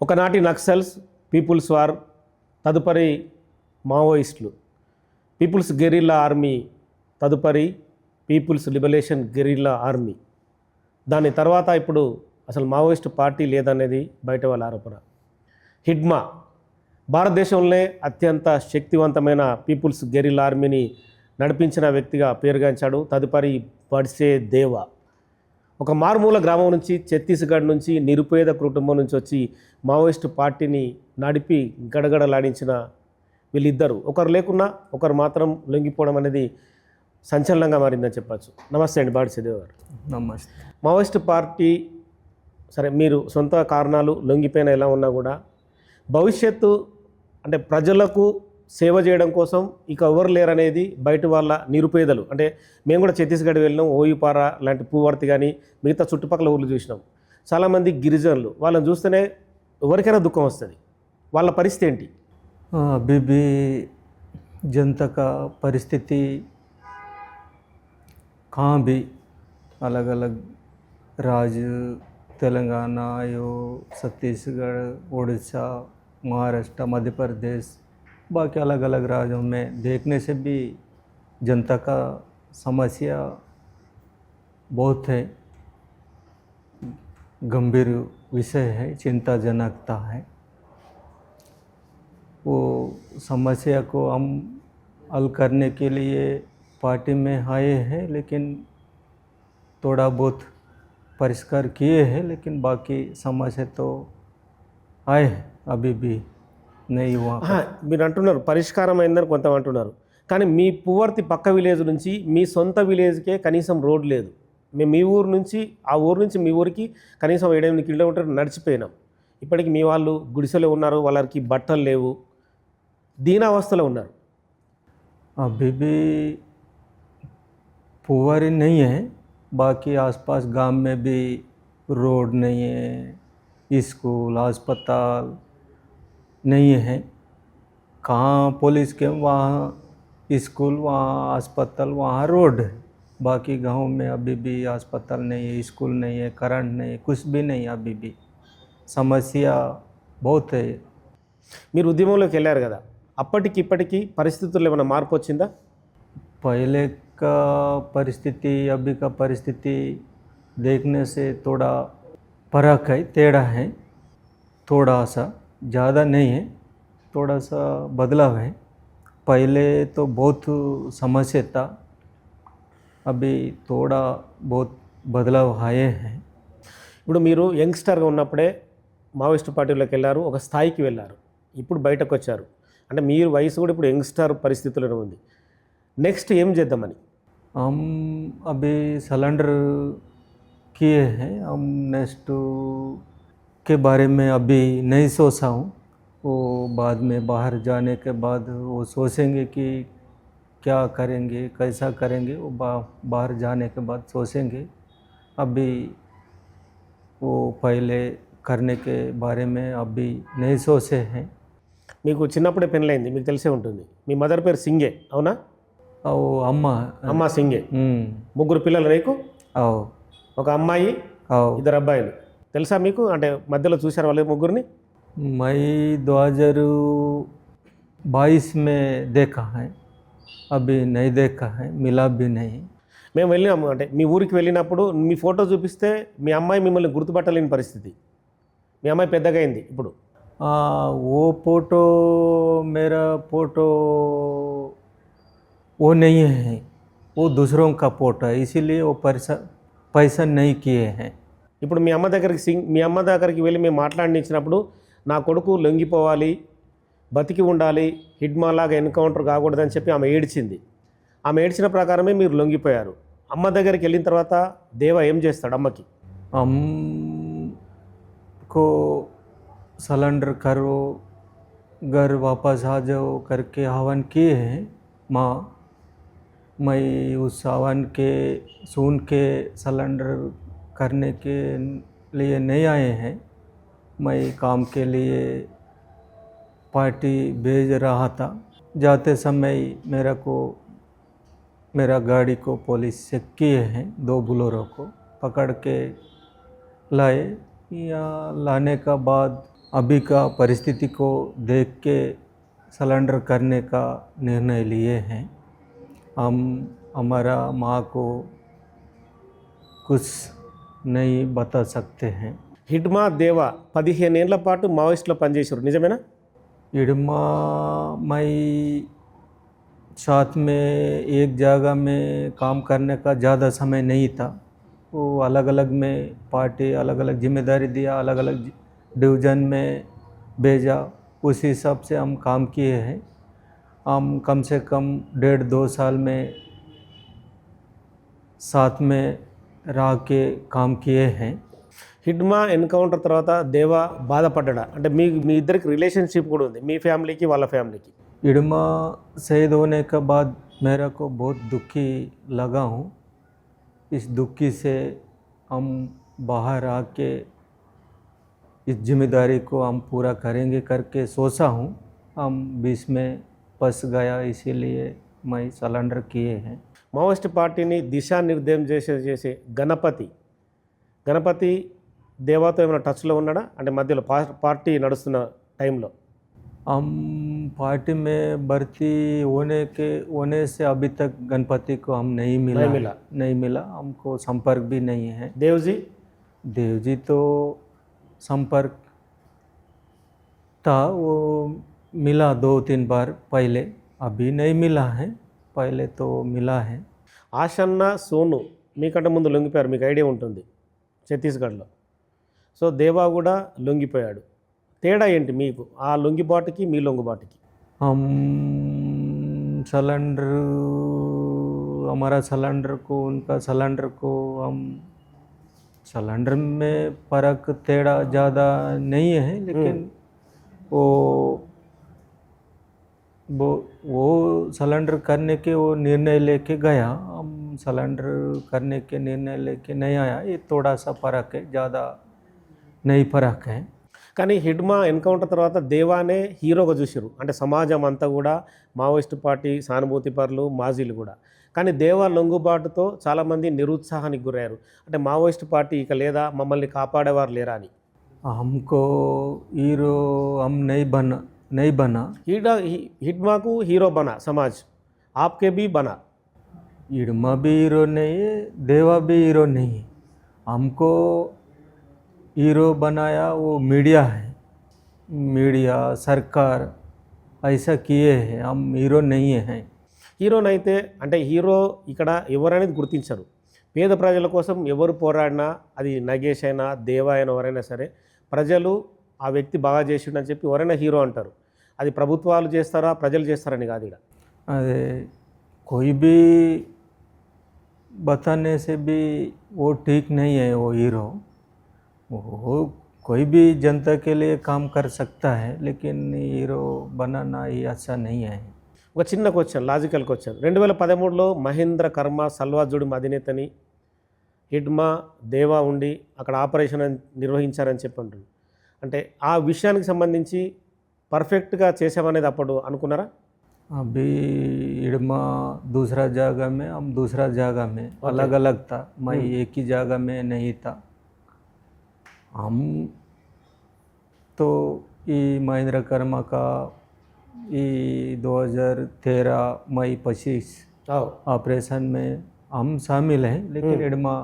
ఒకనాటి Naxals, peoples war, తదుపరి మావోయిస్టులు, పీపుల్స్ గెరిల్లా ఆర్మీ, తదుపరి పీపుల్స్ లిబరేషన్ గెరిల్లా ఆర్మీ. దాని తర్వాత ఇప్పుడు అసలు మావోయిస్టు పార్టీ లేదనేది బయట వాళ్ళ ఆరోపణ. హిడ్మా భారతదేశంలోనే అత్యంత శక్తివంతమైన పీపుల్స్ గెరిల్లా ఆర్మీని నడిపించిన వ్యక్తిగా పేరుగాంచాడు. తదుపరి బడ్సే దేవా ఒక మారుమూల గ్రామం నుంచి, ఛత్తీస్గఢ్ నుంచి, నిరుపేద కుటుంబం నుంచి వచ్చి మావోయిస్టు పార్టీని నడిపి గడగడలాడించిన వీళ్ళిద్దరు ఒకరు లేకున్నా ఒకరు మాత్రం లొంగిపోవడం అనేది సంచలనంగా మారిందని చెప్పచ్చు. నమస్తే అండి బడ్సే దేవా గారు. నమస్తే. మావోయిస్టు పార్టీ సరే, మీరు సొంత కారణాలు లొంగిపోయిన ఎలా ఉన్నా కూడా భవిష్యత్తు అంటే ప్రజలకు సేవ చేయడం కోసం ఇక ఎవరు లేరనేది బయట వాళ్ళ నిరుపేదలు. అంటే మేము కూడా ఛత్తీస్గఢ్ వెళ్ళినాం, ఓయిపారా లాంటి పూవర్తి కానీ మిగతా చుట్టుపక్కల ఊర్లు చూసినాం. చాలామంది గిరిజనులు, వాళ్ళని చూస్తేనే ఎవరికైనా దుఃఖం వస్తుంది. వాళ్ళ పరిస్థితి ఏంటి? अभी भी जनता का परिस्थिति कहाँ भी अलग अलग राज्य, तेलंगाना, यो छत्तीसगढ़, उड़ीसा, महाराष्ट्र, मध्य प्रदेश, बाकी अलग अलग राज्यों में देखने से भी जनता का समस्या बहुत है, गंभीर विषय है, चिंताजनकता है। वो समस्या को हम हल करने के लिए पार्टी में आए हैं, लेकिन थोड़ा बहुत परिष्कार किए हैं, लेकिन बाकी समस्या तो आए हैं, अभी भी नहीं हुआ। మీరు అంటున్నారు పరిష్కారం అయిందని కొంత అంటున్నారు, కానీ మీ పువర్తి పక్క విలేజ్ నుంచి మీ సొంత విలేజ్కే కనీసం రోడ్ లేదు. మేము మీ ఊరు నుంచి ఆ ఊరు నుంచి మీ ఊరికి కనీసం 7-8 కిలోమీటర్లు నడిచిపోయినాం. ఇప్పటికి మీ వాళ్ళు గుడిసెలో ఉన్నారు, వాళ్ళకి బట్టలు లేవు, దీనావస్థలో ఉన్నారు. अभी भी पुआरी नहीं है, बाकी आसपास गांव में भी रोड नहीं है, स्कूल, अस्पताल नहीं है। कहाँ पुलिस के वहाँ स्कूल, वहाँ अस्पताल, वहाँ रोड है। बाकी गांव में अभी भी अस्पताल नहीं है, स्कूल नहीं है, करंट नहीं है, कुछ भी नहीं है। अभी भी समस्या बहुत है। మీరు ఉద్యమంలోకి వెళ్ళారు కదా, అప్పటికి ఇప్పటికీ పరిస్థితుల్లో ఏమైనా మార్పు వచ్చిందా? पहले का परिस्थिति अभी का परिस्थिति देखने से थोड़ा फर्क है, टेढ़ा है, थोड़ा सा, ज़्यादा नहीं है, थोड़ा सा बदलाव है। पहले तो बहुत समस्या था, अभी थोड़ा बहुत बदलाव आए हैं। ఇప్పుడు మీరు యంగ్స్టర్గా ఉన్నప్పుడే మావోయిస్టు పార్టీలోకి వెళ్ళారు, ఒక స్థాయికి వెళ్ళారు, ఇప్పుడు బయటకు వచ్చారు. అంటే మీరు వయసు కూడా ఇప్పుడు యంగ్స్టర్ పరిస్థితుల్లో ఉంది. నెక్స్ట్ ఏం చేద్దామని? हम अभी सिलेंडर किए हैं, हम नेक्स्ट के बारे में अभी नहीं सोचा हूँ। वो बाद में बाहर जाने के बाद वो सोचेंगे कि क्या करेंगे, कैसा करेंगे, वो बाहर जाने के बाद सोचेंगे। अभी वो पहले करने के बारे में अभी नहीं सोचे हैं। మీకు చిన్నప్పుడే పెళ్ళైంది, మీకు తెలిసే ఉంటుంది. మీ మదర్ పేరు సింగే, అవునా? वो अम्मा అమ్మ సింగే. ముగ్గురు పిల్లలు నీకు? आओ ఒక అమ్మాయి, आओ 2 అబ్బాయిలు. తెలుసా మీకు? అంటే మధ్యలో చూశారు వాళ్ళ ముగ్గురిని? मई 2022 में देखा है, अभी नहीं देखा है, मिला भी नहीं। మేము వెళ్ళినాము, అంటే మీ ఊరికి వెళ్ళినప్పుడు మీ ఫోటో చూపిస్తే మీ అమ్మాయి మిమ్మల్ని గుర్తుపట్టలేని పరిస్థితి. మీ అమ్మాయి పెద్దగా అయింది ఇప్పుడు. वो फ़ोटो, मेरा फ़ोटो वो नहीं है, वो दूसरों का फ़ोटो है, इसीलिए वो पैसा नहीं किए हैं। ఇప్పుడు మీ అమ్మ దగ్గరికి వెళ్ళి మేము మాట్లాడినిచ్చినప్పుడు నా కొడుకు లొంగిపోవాలి, బతికి ఉండాలి, హిడ్మాలాగా ఎన్కౌంటర్ కాకూడదని చెప్పి ఆమె ఏడ్చింది. ఆమె ఏడ్చిన ప్రకారమే మీరు లొంగిపోయారు. అమ్మ దగ్గరికి వెళ్ళిన తర్వాత దేవా ఏం చేస్తాడు అమ్మకి? हमको सिलेंडर करो, घर वापस आ जाओ करके आह्वान किए हैं माँ। मैं उस आह्वान के सुन के सिलेंडर करने के लिए नहीं आए हैं। मैं काम के लिए पार्टी भेज रहा था, जाते समय मेरा गाड़ी को पुलिस चेक किए हैं, 2 बोलेरो को पकड़ के लाए। या लाने का बाद अभी का परिस्थिति को देख के सिलेंडर करने का निर्णय लिए हैं। हम हमारा माँ को कुछ नहीं बता सकते हैं। హిడ్మా దేవా 15 ఏళ్ల పాటు మావోయిస్టులో పనిచేశారు, నిజమేనా? इडमा मई साथ में एक जगह में काम करने का ज़्यादा समय नहीं था। वो अलग अलग में पार्टी अलग अलग जिम्मेदारी दिया, अलग अलग डिवीज़न में भेजा, उस हिसाब से हम काम किए हैं। हम कम से कम 1.5-2 साल में साथ में रह के काम किए हैं। హిడ్మా ఎన్కౌంటర్ తర్వాత దేవా బాధపడ్డా? అంటే మీ ఇద్దరికి రిలేషన్షిప్ కూడా ఉంది, మీ ఫ్యామిలీకి వాళ్ళ ఫ్యామిలీకి. इडमा शहीद होने के बाद मेरा को बहुत दुखी लगा हूँ। इस दुखी से हम बाहर आके इस जिम्मेदारी को हम पूरा करेंगे करके सोचा हूँ। हम बीच में फंस गया, इसीलिए मैं सलेंडर किए हैं। మావోయిస్ట్ పార్టీని దిశానిర్దేశం చేసే గణపతి దేవాతో ఏమైనా టచ్లో ఉన్నాడా? అంటే మధ్యలో పార్టీ నడుస్తున్న టైంలో. हम पार्टी में भर्ती होने से अभी तक गणपति को हम नहीं मिला, हमको संपर्क भी नहीं है। देवजी तो संपर्क था, वो मिला 2-3 बार पहले, अभी नहीं मिला है, पहले तो मिला है। ఆషన్న సోను మీకంటే ముందు లొంగిపోయారు, మీకు ఐడియా ఉంటుంది, ఛత్తీస్గఢ్లో. సో దేవా కూడా లొంగిపోయాడు. తేడా ఏంటి మీకు ఆ లొంగిబాటుకి మీ లొంగిబాటుకి? हम सिलेंडर हमारा सिलेंडर को उनका सिलेंडर को हम सिलेंडर में फ़र्क तेड़ा ज़्यादा नहीं है, लेकिन वो सिलेंडर करने के वो निर्णय लेके गया, हम सिलेंडर करने के निर्णय लेके नहीं आया। ये थोड़ा सा फ़र्क है, ज़्यादा नहीं फ़र्क है। కానీ హిడ్మా ఎన్కౌంటర్ తర్వాత దేవానే హీరోగా చూసారు, అంటే సమాజం అంతా కూడా మావోయిస్టు పార్టీ సానుభూతి పరులు మాజీలు కూడా. కానీ దేవా లొంగుబాటుతో చాలామంది నిరుత్సాహానికి గురయ్యారు. అంటే మావోయిస్టు పార్టీ ఇక లేదా, మమ్మల్ని కాపాడేవారు లేరా అని. हमको हीरो हम नहीं बना। హిడ్మాకు హీరో బనా సమాజ్, ఆప్కే भी బనా. हिडमा भी हीरो नहीं है, देवा भी हीरो नहीं है। हमको हीरो बनाया वो मीडिया है, मीडिया सरकार ऐसा किए हैं, हम हीरो नहीं हैं। హీరోనైతే అంటే హీరో ఇక్కడ ఎవరనేది గుర్తించరు. పేద ప్రజల కోసం ఎవరు పోరాడినా, అది నగేష్ అయినా దేవా అయినా ఎవరైనా సరే, ప్రజలు ఆ వ్యక్తి బాగా చేసిండని చెప్పి ఎవరైనా హీరో అంటారు. అది ప్రభుత్వాలు చేస్తారా ప్రజలు చేస్తారని కాదు. ఇక్కడ अरे कोई भी बताने से भी वो ठीक नहीं है, वो हीरो वो कोई भी जनता के लिए काम कर सकता है, लेकिन हीरो बनाना ही अच्छा नहीं है। ఒక చిన్న క్వశ్చన్, లాజికల్ క్వశ్చన్. 2013లో మహేంద్ర కర్మ సల్వాజుడి అధినేతని హిడ్మా దేవా ఉండి అక్కడ ఆపరేషన్ నిర్వహించారని చెప్పండి. అంటే ఆ విషయానికి సంబంధించి పర్ఫెక్ట్గా చేసామనేది అప్పుడు అనుకున్నారా? अभी हिडमा दूसरा जगह में, हम दूसरा जगह में अलग अलग था, मैं एक ही जगह में नहीं था। हम तो ये महेंद्र कर्मा का ये 2013 मई 25 ऑपरेशन में हम शामिल हैं, लेकिन हिडमा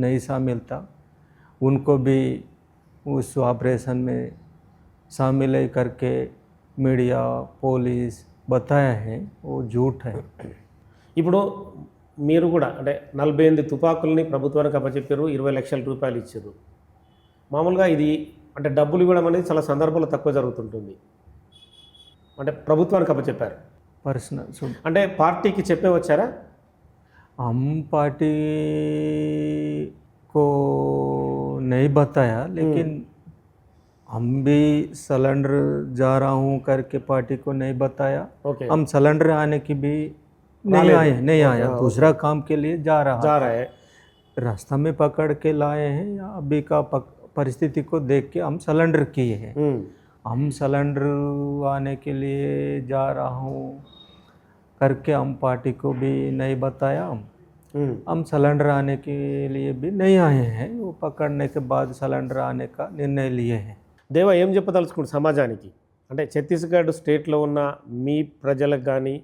नहीं शामिल था। उनको भी उस ऑपरेशन में शामिल करके मीडिया पुलिस बताया है, वो झूठ है। ఇప్పుడు మీరు కూడా అంటే 48 తుపాకుల్ని ప్రభుత్వానికి అప్పచెప్పారు, 20 లక్షల రూపాయలు ఇచ్చారు. మామూలుగా ఇది అంటే డబ్బులు ఇవ్వడం అనేది చాలా సందర్భాల్లో తక్కువ జరుగుతుంటుంది. అంటే ప్రభుత్వానికి అప్పచెప్పారు, पर्सनल అంటే పార్టీకి చెప్పే వచ్చారా? हम पार्टी को नहीं बताया, लेकिन हम भी सिलेंडर जा रहा हूँ करके पार्टी को नहीं बताया। ओके, हम सिलेंडर आने की भी नहीं आया, दूसरा काम के लिए जा रहा है, रास्ता में पकड़ के लाए हैं। अभी का परिस्थिति को देख के हम सिलेंडर किए हैं। हम सिलेंडर आने के लिए जा रहा हूँ करके हम पार्टी को भी नहीं बताया। हम सिलेंडर आने के लिए भी नहीं आए हैं, वो पकड़ने के बाद सिलेंडर आने का निर्णय लिए हैं। దేవా ఏం చెప్పదలుచుకుంటు సమాజానికి, అంటే ఛత్తీస్గఢ్ స్టేట్లో ఉన్న మీ ప్రజలకు కానీ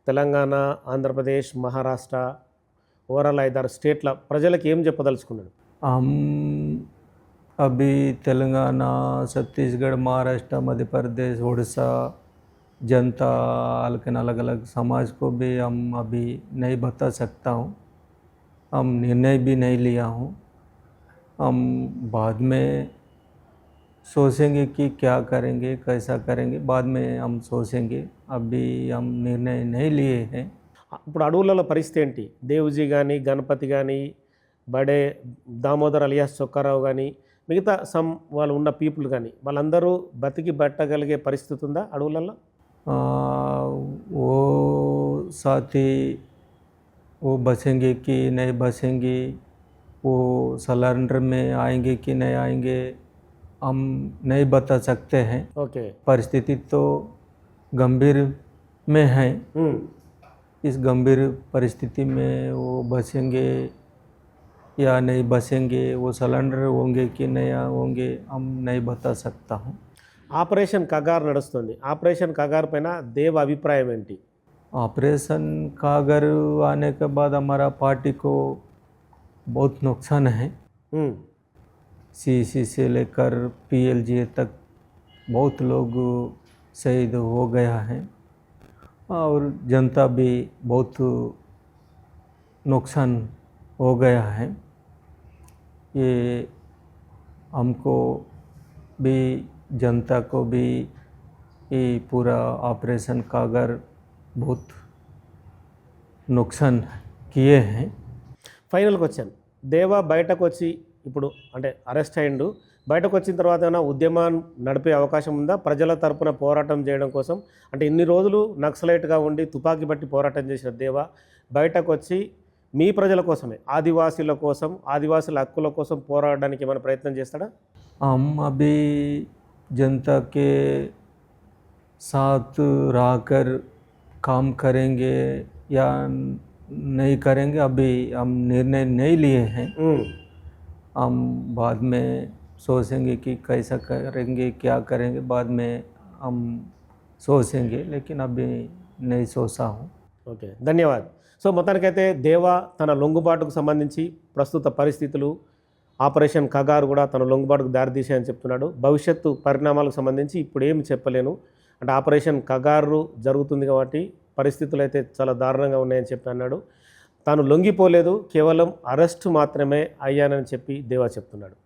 తెలంగాణ, ఆంధ్రప్రదేశ్, మహారాష్ట్ర, ఓవరాల్ 5-6 స్టేట్ల ప్రజలకు ఏం చెప్పదలుచుకున్నాడు? हम अभी तेलंगाना, छत्तीसगढ़, महाराष्ट्र, मध्य प्रदेश, उड़ीसा जनता लेकिन अलग अलग समाज को भी हम अभी नहीं बता सकता हूँ। हम निर्णय भी नहीं लिया हूँ। हम बाद में सोचेंगे कि क्या करेंगे, कैसा करेंगे, बाद में हम सोचेंगे। अभी हम निर्णय नहीं लिए हैं। ఇప్పుడు అడవులలో పరిస్థితి ఏంటి? దేవుజీ కానీ, గణపతి కానీ, బడే దామోదర్ అలియాస్ చొక్కారావు కానీ, మిగతా వాళ్ళు ఉన్న పీపుల్ కానీ వాళ్ళందరూ బతికి బట్టగలిగే పరిస్థితి ఉందా అడవులలో? वो साथी वो बचेंगे कि नहीं बचेंगे, वो सलेंडर में आएंगे कि नहीं आएंगे, हम नहीं बता सकते हैं। ఓకే. परिस्थिति तो गंभीर में है। इस गंभीर परिस्थिति में वो बचेंगे या नहीं बचेंगे, वो सलेंडर होंगे कि नहीं होंगे, हम नहीं बता सकता हूँ। ఆపరేషన్ కగార్ నడుస్తుంది. ఆపరేషన్ కగార్ పైన దేవ అభిప్రాయం ఏంటి? ऑपरेशन कागर आने के बाद हमारा पार्टी को बहुत नुकसान है। ఉమ్, सीसी से लेकर पीएलजी तक बहुत लोग शहीद हो गया है और जनता भी बहुत नुकसान हो गया है। ये हमको भी जनता को भी ये पूरा ऑपरेशन कागर बहुत नुकसान किए हैं। ఫైనల్కి వచ్చాను. దేవ బయటకు వచ్చి ఇప్పుడు అంటే అరెస్ట్ అయ్యిండు, బయటకు వచ్చిన తర్వాత ఏమైనా ఉద్యమాన్ని నడిపే అవకాశం ఉందా ప్రజల తరపున పోరాటం చేయడం కోసం? అంటే ఇన్ని రోజులు నక్సలైట్గా ఉండి తుపాకీ బట్టి పోరాటం చేసిన దేవ బయటకు వచ్చి మీ ప్రజల కోసమే, ఆదివాసీల కోసం, ఆదివాసుల హక్కుల కోసం పోరాడడానికి ఏమైనా ప్రయత్నం చేస్తాడా? हम अभी जनता के साथ रहकर काम करेंगे या नहीं करेंगे, अभी हम निर्णय नहीं लिए हैं। ఉమ్, हम बाद में सोचेंगे कि कैसा करेंगे, क्या करेंगे, बाद में हम सोचेंगे, लेकिन अभी नहीं सोचा हूँ। ఓకే, ధన్యవాద్. సో మొత్తానికైతే దేవ తన లొంగుబాటుకు సంబంధించి ప్రస్తుత పరిస్థితులు, ఆపరేషన్ కగారు కూడా తన లొంగుబాటుకు దారితీసాయని చెప్తున్నాడు. భవిష్యత్తు పరిణామాలకు సంబంధించి ఇప్పుడు ఏమి చెప్పలేను, అంటే ఆపరేషన్ కగారు జరుగుతుంది కాబట్టి పరిస్థితులు అయితే చాలా దారుణంగా ఉన్నాయని చెప్పి అన్నాడు. తాను లొంగిపోలేదు, కేవలం అరెస్టు మాత్రమే అయ్యానని చెప్పి దేవా చెప్తున్నాడు.